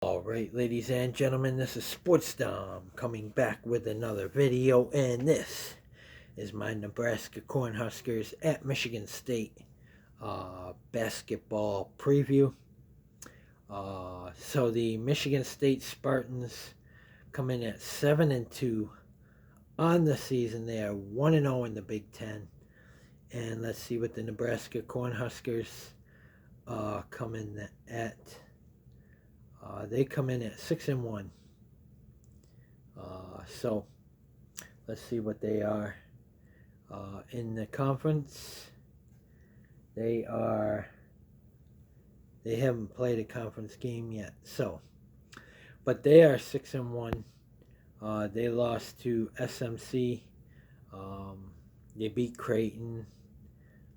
Alright, ladies and gentlemen, this is SportsDom coming back with another video, and this is my Nebraska Cornhuskers at Michigan State basketball preview. So the Michigan State Spartans come in at 7-2 on the season. They are 1-0 in the Big Ten. And let's see what the Nebraska Cornhuskers come in at. They come in at 6-1. So let's see what they are in the conference. They haven't played a conference game yet. But they are 6-1. They lost to SMC. They beat Creighton.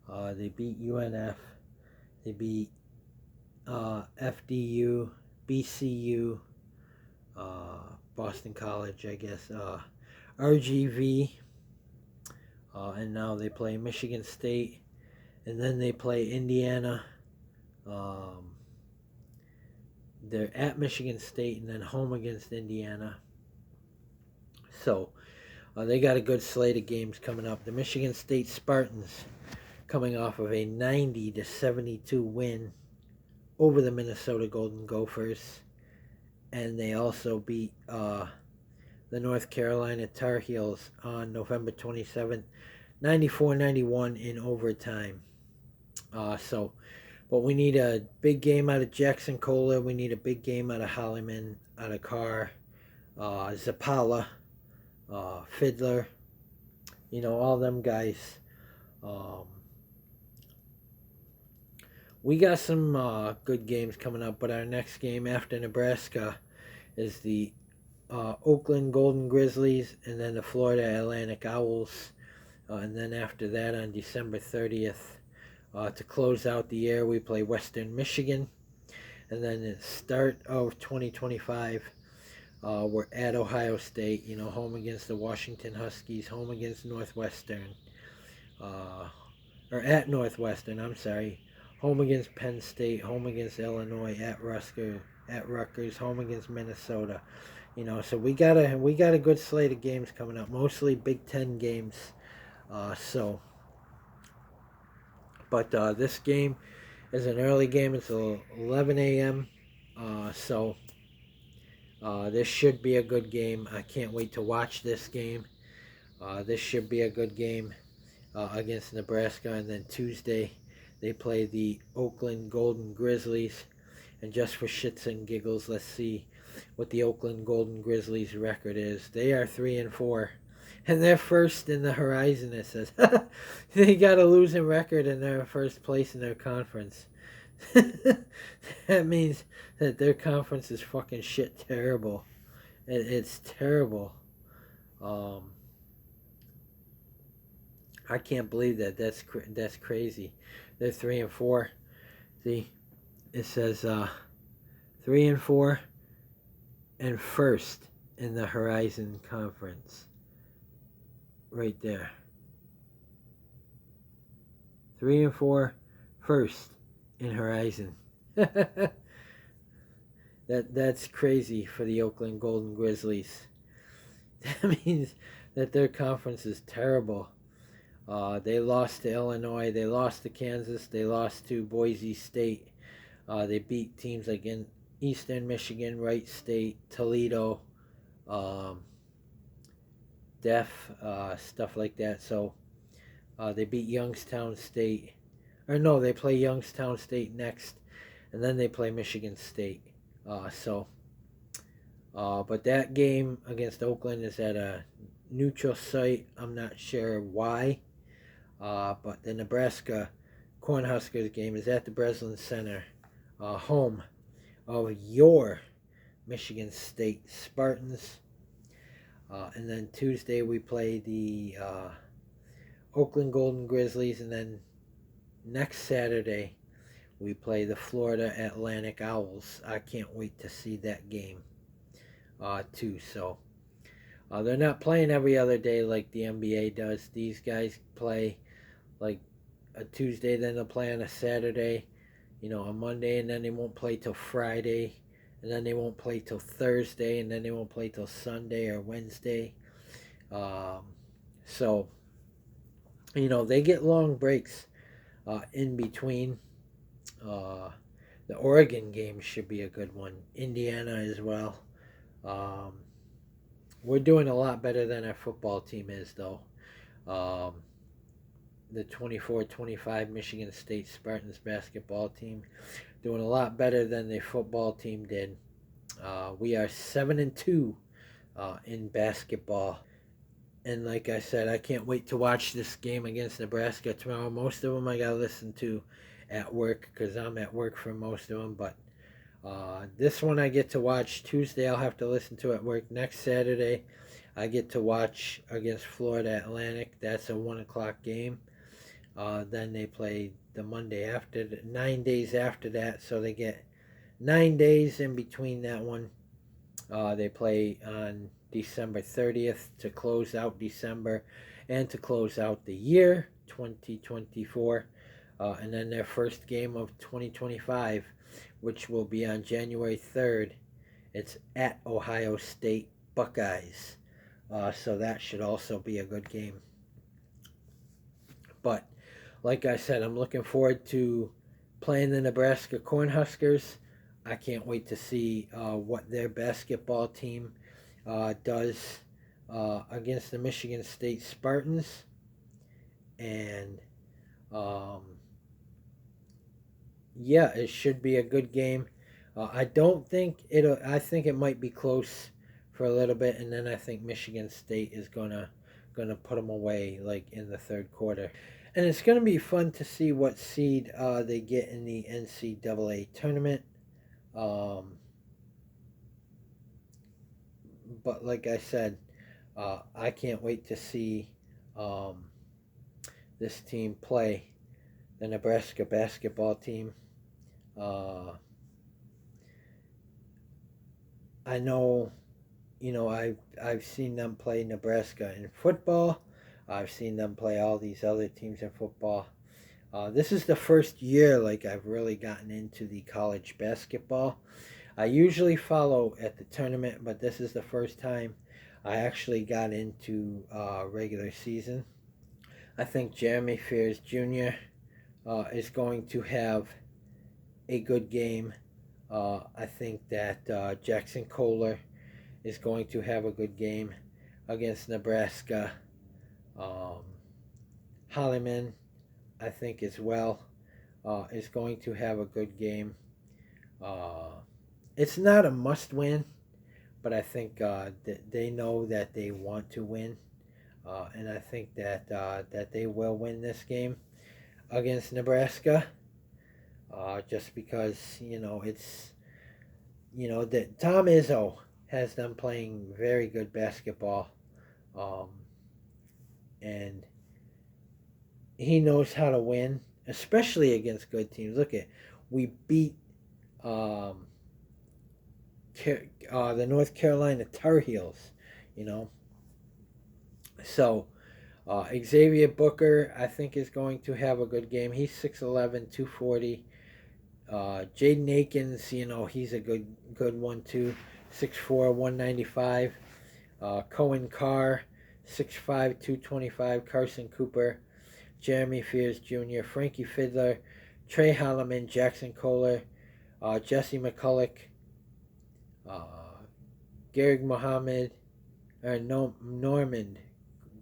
They beat UNF. They beat FDU. BCU, Boston College, I guess, RGV, and now they play Michigan State, and then they play Indiana. They're at Michigan State and then home against Indiana. So they got a good slate of games coming up. The Michigan State Spartans coming off of a 90-72 win over the Minnesota Golden Gophers, and they also beat the North Carolina Tar Heels on November 27th, 94-91 in overtime. But we need a big game out of Jackson Kohler. We need a big game out of Holliman, out of Carr, Zapala, Fiddler, all them guys. We got some good games coming up, but our next game after Nebraska is the Oakland Golden Grizzlies and then the Florida Atlantic Owls. And then after that, on December 30th, to close out the year, we play Western Michigan. And then at the start of 2025, we're at Ohio State, home against the Washington Huskies, home against Northwestern. Or at Northwestern, I'm sorry. Home against Penn State, home against Illinois, at Rutgers, home against Minnesota. So we got a good slate of games coming up, mostly Big Ten games. But this game is an early game. It's 11 a.m. This should be a good game. I can't wait to watch this game. This should be a good game against Nebraska, and then Tuesday they play the Oakland Golden Grizzlies. And just for shits and giggles, let's see what the Oakland Golden Grizzlies record is. They are 3-4. And they're first in the horizon, it says. They got a losing record and they're first place in their conference. That means that their conference is fucking shit terrible. It's terrible. I can't believe that. That's crazy. They're 3-4. See, it says 3-4 and first in the Horizon Conference. Right there. 3-4, first in Horizon. That's crazy for the Oakland Golden Grizzlies. That means that their conference is terrible. They lost to Illinois, they lost to Kansas, they lost to Boise State. They beat teams like in Eastern Michigan, Wright State, Toledo, Def, stuff like that. So they beat Youngstown State. Or no, they play Youngstown State next, and then they play Michigan State. But that game against Oakland is at a neutral site. I'm not sure why. But the Nebraska Cornhuskers game is at the Breslin Center, home of your Michigan State Spartans. And then Tuesday we play the Oakland Golden Grizzlies, and then next Saturday we play the Florida Atlantic Owls. I can't wait to see that game too. So they're not playing every other day like the NBA does. These guys play like a Tuesday, then they'll play on a Saturday, a Monday, and then they won't play till Friday, and then they won't play till Thursday, and then they won't play till Sunday or Wednesday. So, they get long breaks in between. The Oregon game should be a good one. Indiana as well. Um, we're doing a lot better than our football team is, though. Um, the 24-25 Michigan State Spartans basketball team doing a lot better than the football team did. We are 7-2 in basketball. And like I said, I can't wait to watch this game against Nebraska tomorrow. Most of them I got to listen to at work because I'm at work for most of them. But this one I get to watch Tuesday. I'll have to listen to at work. Next Saturday, I get to watch against Florida Atlantic. That's a 1 o'clock game. Then they play the Monday after, 9 days after that. So they get 9 days in between that one. They play on December 30th to close out December and to close out the year 2024. And then their first game of 2025, which will be on January 3rd. It's at Ohio State Buckeyes. So that should also be a good game. But like I said, I'm looking forward to playing the Nebraska Cornhuskers. I can't wait to see what their basketball team does against the Michigan State Spartans. And yeah, it should be a good game. I think it might be close for a little bit, and then I think Michigan State is gonna put them away like in the third quarter. And it's gonna be fun to see what seed they get in the NCAA tournament. But like I said, I can't wait to see this team play the Nebraska basketball team. I know, I've seen them play Nebraska in football. I've seen them play all these other teams in football. This is the first year like I've really gotten into the college basketball. I usually follow at the tournament, but this is the first time I actually got into regular season. I think Jeremy Fears Jr. Is going to have a good game. I think that Jackson Kohler is going to have a good game against Nebraska. Holliman, I think as well, is going to have a good game. It's not a must-win, but I think that they know that they want to win, and I think that they will win this game against Nebraska. Just because it's that Tom Izzo has them playing very good basketball, and he knows how to win, especially against good teams. Look at we beat the North Carolina Tar Heels, So Xavier Booker, I think, is going to have a good game. He's 6'11", 240. Jaden Akins, he's a good one too. 6'4", 195. Cohen Carr, 6'5", 225. Carson Cooper, Jeremy Fears Jr., Frankie Fiddler, Trey Holloman, Jackson Kohler, Jesse McCulloch, Garrig Muhammad, Normand,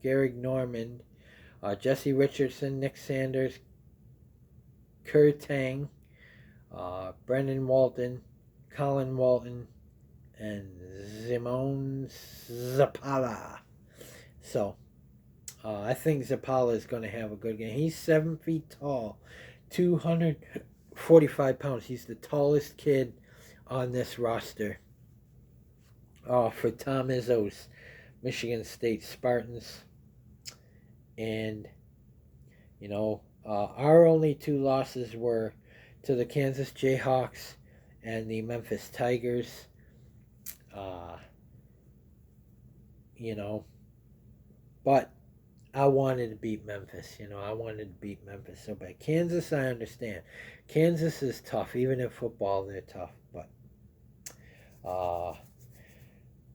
Garrig Normand, Jesse Richardson, Nick Sanders, Kerr Tang, Brendan Walton, Colin Walton, and Simone Zapala. So, I think Zapala is going to have a good game. He's 7 feet tall, 245 pounds. He's the tallest kid on this roster for Tom Izzo's Michigan State Spartans. And, our only two losses were to the Kansas Jayhawks and the Memphis Tigers. But I wanted to beat Memphis. I wanted to beat Memphis so bad. Kansas, I understand. Kansas is tough. Even in football, they're tough. But Uh,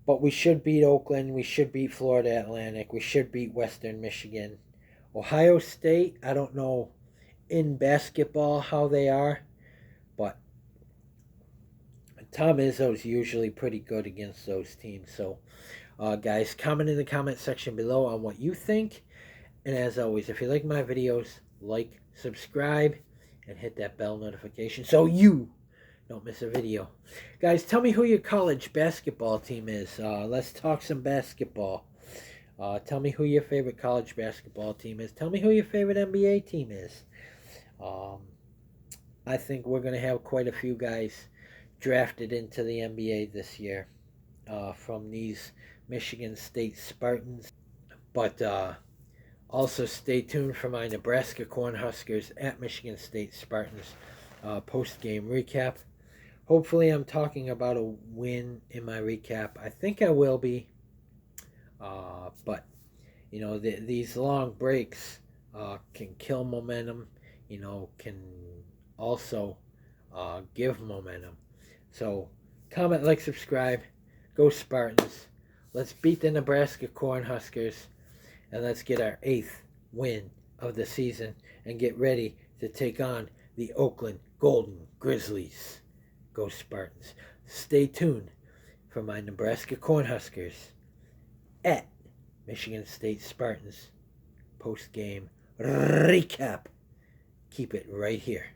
but we should beat Oakland. We should beat Florida Atlantic. We should beat Western Michigan. Ohio State, I don't know in basketball how they are, but Tom Izzo's usually pretty good against those teams. So, guys, comment in the comment section below on what you think. And as always, if you like my videos, like, subscribe, and hit that bell notification so you don't miss a video. Guys, tell me who your college basketball team is. Let's talk some basketball. Tell me who your favorite college basketball team is. Tell me who your favorite NBA team is. I think we're going to have quite a few guys drafted into the NBA this year from these Michigan State Spartans. But also stay tuned for my Nebraska Cornhuskers at Michigan State Spartans post-game recap. Hopefully I'm talking about a win in my recap. I think I will be. But, you know, these long breaks can kill momentum, you know, can also give momentum. So, comment, like, subscribe. Go Spartans. Let's beat the Nebraska Cornhuskers. And let's get our 8th win of the season and get ready to take on the Oakland Golden Grizzlies. Go Spartans. Stay tuned for my Nebraska Cornhuskers at Michigan State Spartans post-game recap. Keep it right here.